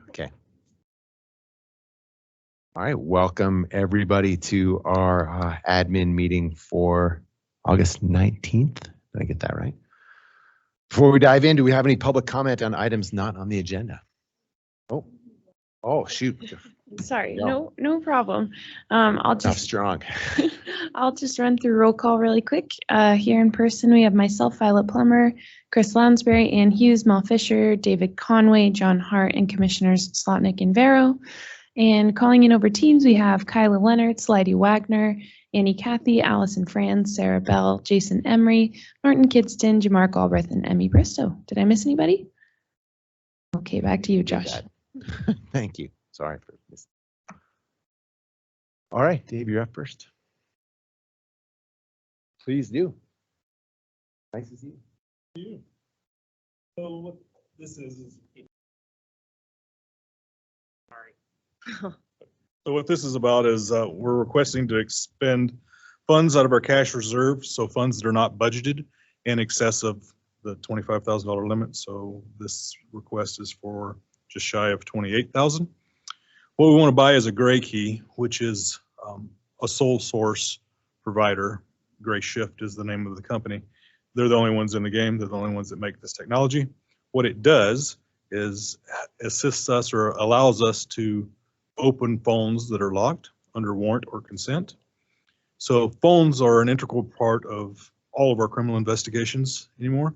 Okay. All right. Welcome everybody to our admin meeting for August 19th. Did I get that right? Before we dive in, do we have any public comment on items not on the agenda? Oh, shoot. Sorry, No. no problem. Not strong. I'll just run through roll call really quick. Here in person, we have myself, Violet Plummer, Chris Lounsbury, Ann Hughes, Mel Fisher, David Conway, John Hart, and Commissioners Slotnick and Vero. And calling in over Teams, we have Kyla Leonard, Slidey Wagner, Annie Cathy, Allison Franz, Sarah Bell, Jason Emery, Norton Kidston, Jamar Galbraith, and Emmy Bristow. Did I miss anybody? Okay, back to you, Josh. Thank you. Sorry for this. All right, Dave, you're up first. Please do. Nice to see you. So what this is sorry. So what this is about is we're requesting to expend funds out of our cash reserve, so funds that are not budgeted in excess of the $25,000 limit. So this request is for just shy of $28,000. What we want to buy is a Gray Key, which is a sole source provider. Gray Shift is the name of the company. They're the only ones in the game. They're the only ones that make this technology. What it does is assists us or allows us to open phones that are locked under warrant or consent. So phones are an integral part of all of our criminal investigations anymore.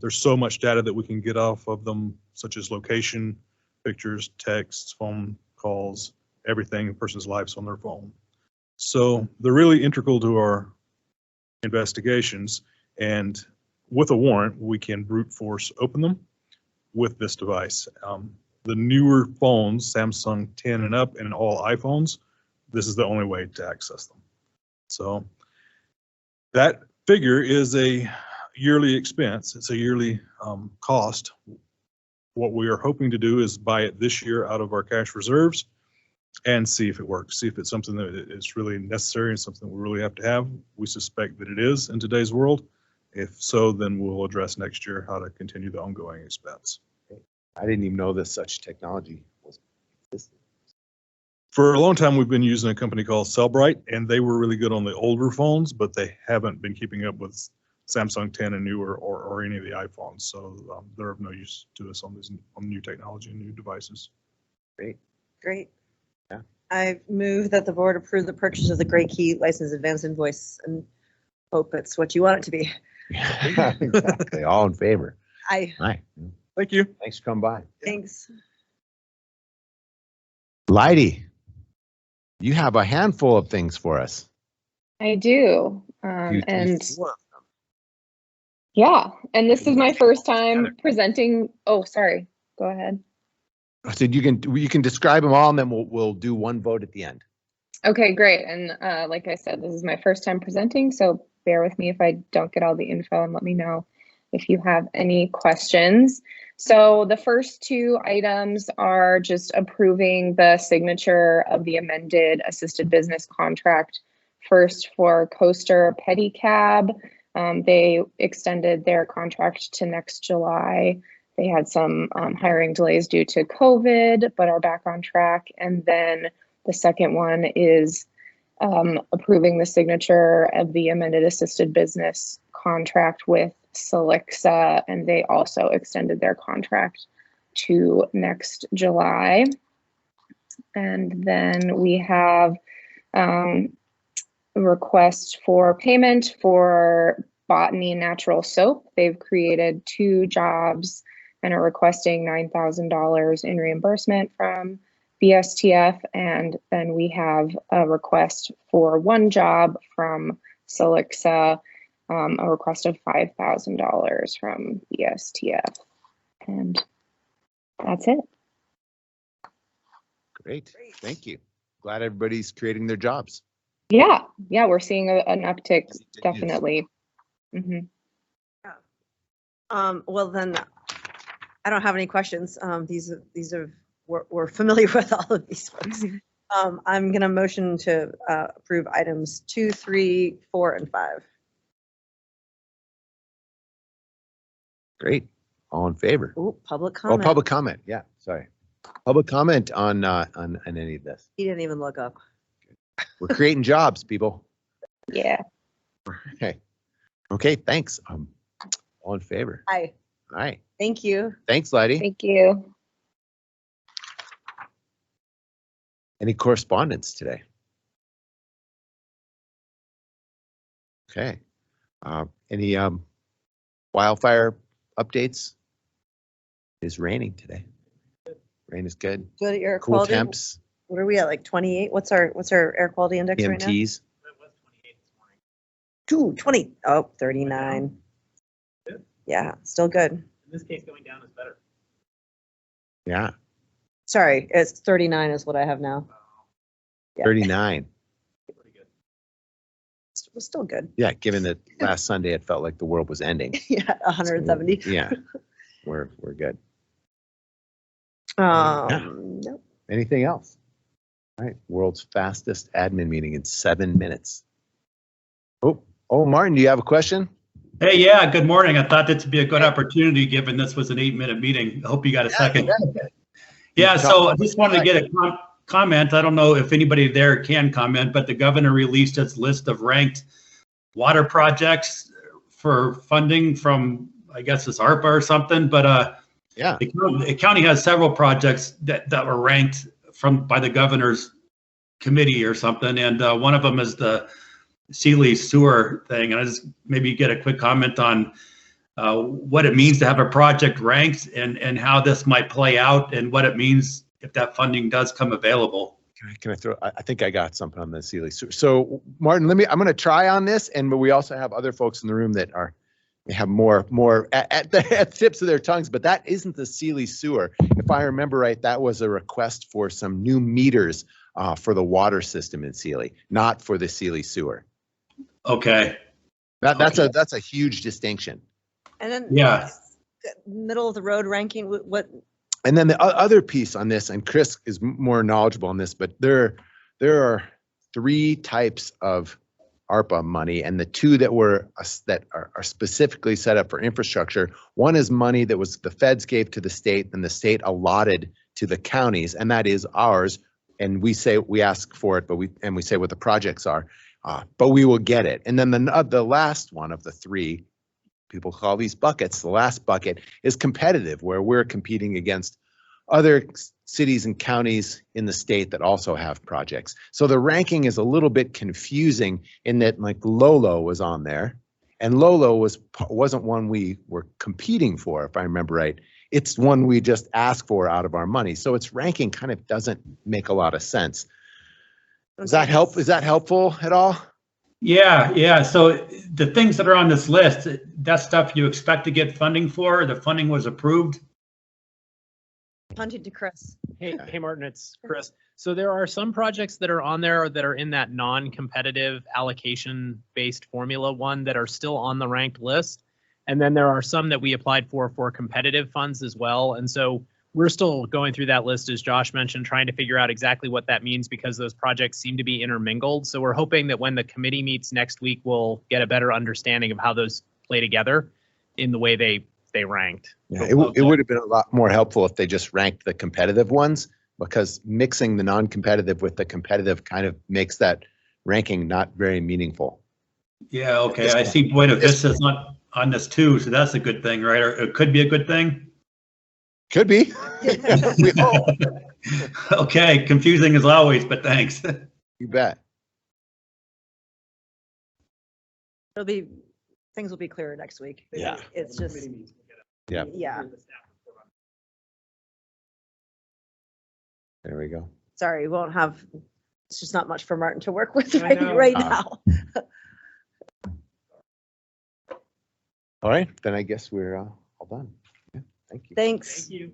There's so much data that we can get off of them, such as location, pictures, texts, phone calls, everything, a person's life's on their phone. So they're really integral to our investigations, and with a warrant, we can brute force open them with this device. The newer phones, Samsung 10 and up, and all iPhones, this is the only way to access them. So that figure is a yearly expense. It's a yearly cost. What we are hoping to do is buy it this year out of our cash reserves and see if it works, see if it's something that is really necessary and something we really have to have. We suspect that it is in today's world. If so, then we'll address next year how to continue the ongoing expense. I didn't even know this such technology was existing. For a long time, we've been using a company called Cellbrite, and they were really good on the older phones, but they haven't been keeping up with Samsung 10 and newer or any of the iPhones. So they're of no use to us on new technology and new devices. Great. Yeah. I move that the board approve the purchase of the Gray Key license advance invoice and hope it's what you want it to be. Exactly. All in favor? Aye. Thank you. Thanks for coming by. Thanks. Leidy, you have a handful of things for us. I do. Yeah, and this is my first time presenting. Oh, sorry. Go ahead. I said you can describe them all, and then we'll do one vote at the end. Okay, great. And like I said, this is my first time presenting, so bear with me if I don't get all the info, and let me know if you have any questions. So the first two items are just approving the signature of the amended assisted business contract. First for Coaster Pedicab. They extended their contract to next July. They had some hiring delays due to COVID, but are back on track. And then the second one is approving the signature of the amended assisted business contract with Silixa, and they also extended their contract to next July. And then we have a request for payment for Botany Natural Soap. They've created 2 jobs and are requesting $9,000 in reimbursement from BSTF. And then we have a request for 1 job from Silixa, a request of $5,000 from BSTF. And that's it. Great. Thank you. Glad everybody's creating their jobs. Yeah, we're seeing an uptick, definitely. Mm-hmm. Yeah. Well, then I don't have any questions. We're familiar with all of these folks. I'm going to motion to approve items 2, 3, 4, and 5. Great. All in favor? Oh, public comment. Oh, public comment. Yeah, sorry. Public comment on any of this. He didn't even look up. We're creating jobs, people. Yeah. Okay. Okay, thanks. All in favor? Hi, All right. thank you. Thanks, Letty. Thank you. Any correspondence today? Okay. Any wildfire updates? It's raining today. Rain is good. Good air Cool quality. temps, What are we at, like 28? What's our air quality index right now? EMTs. 20. Oh, 39. Yeah, still good. In this case, going down is better. Yeah, Sorry, it's 39 is what I have now. Yeah. 39. Pretty good. It was still good. Yeah, given that last Sunday it felt like the world was ending. Yeah, 170. Yeah, we're good. Nope. Anything else? All right, world's fastest admin meeting in 7 minutes. Oh, Martin, do you have a question? Hey, yeah, good morning. I thought this would be a good opportunity, given this was an 8-minute meeting. I hope you got a second. Yeah, so I just wanted to get a comment. I don't know if anybody there can comment, but the governor released its list of ranked water projects for funding from, I guess it's ARPA or something, but Yeah, the county has several projects that were ranked by the governor's committee or something, and one of them is the Sealy sewer thing. And I just maybe get a quick comment on what it means to have a project ranked and how this might play out and what it means if that funding does come available. can I throw? I think I got something on the Sealy. So Martin, I'm going to try on this, but we also have other folks in the room that have more at the tips of their tongues. But that isn't the Sealy sewer. If I remember right, that was a request for some new meters for the water system in Sealy, not for the Sealy sewer. Okay. That's a huge distinction. And then Yeah. middle of the road ranking, what? And then the other piece on this, and Chris is more knowledgeable on this, but there are 3 types of ARPA money, and the 2 that are specifically set up for infrastructure. One is money that was the feds gave to the state, and the state allotted to the counties, and that is ours. And we ask for it, but we say what the projects are, but we will get it. And then the last one of the 3. People call these buckets. The last bucket is competitive, where we're competing against other cities and counties in the state that also have projects. So the ranking is a little bit confusing in that, like, Lolo was on there, and Lolo wasn't one we were competing for, if I remember right. It's one we just asked for out of our money. So its ranking kind of doesn't make a lot of sense. Does that help? Is that helpful at all? Yeah. So the things that are on this list, that's stuff you expect to get funding for. The funding was approved. Punted to Chris. Hey, Martin, it's Chris. So there are some projects that are on there that are in that non-competitive allocation-based formula one that are still on the ranked list. And then there are some that we applied for competitive funds as well. And so we're still going through that list, as Josh mentioned, trying to figure out exactly what that means, because those projects seem to be intermingled. So we're hoping that when the committee meets next week, we'll get a better understanding of how those play together in the way they ranked. Yeah, it would have been a lot more helpful if they just ranked the competitive ones, because mixing the non-competitive with the competitive kind of makes that ranking not very meaningful. Yeah, okay. I see Buena Vista's not on this too, so that's a good thing, right? Or it could be a good thing. Could be. We hope. Okay, confusing as always, but thanks. You bet. Things will be clearer next week. Yeah. It's just, Yeah. yeah, There we go. sorry, it's just not much for Martin to work with I know. right now. All right, then I guess we're all done. Yeah, thank you. Thanks. Thank you.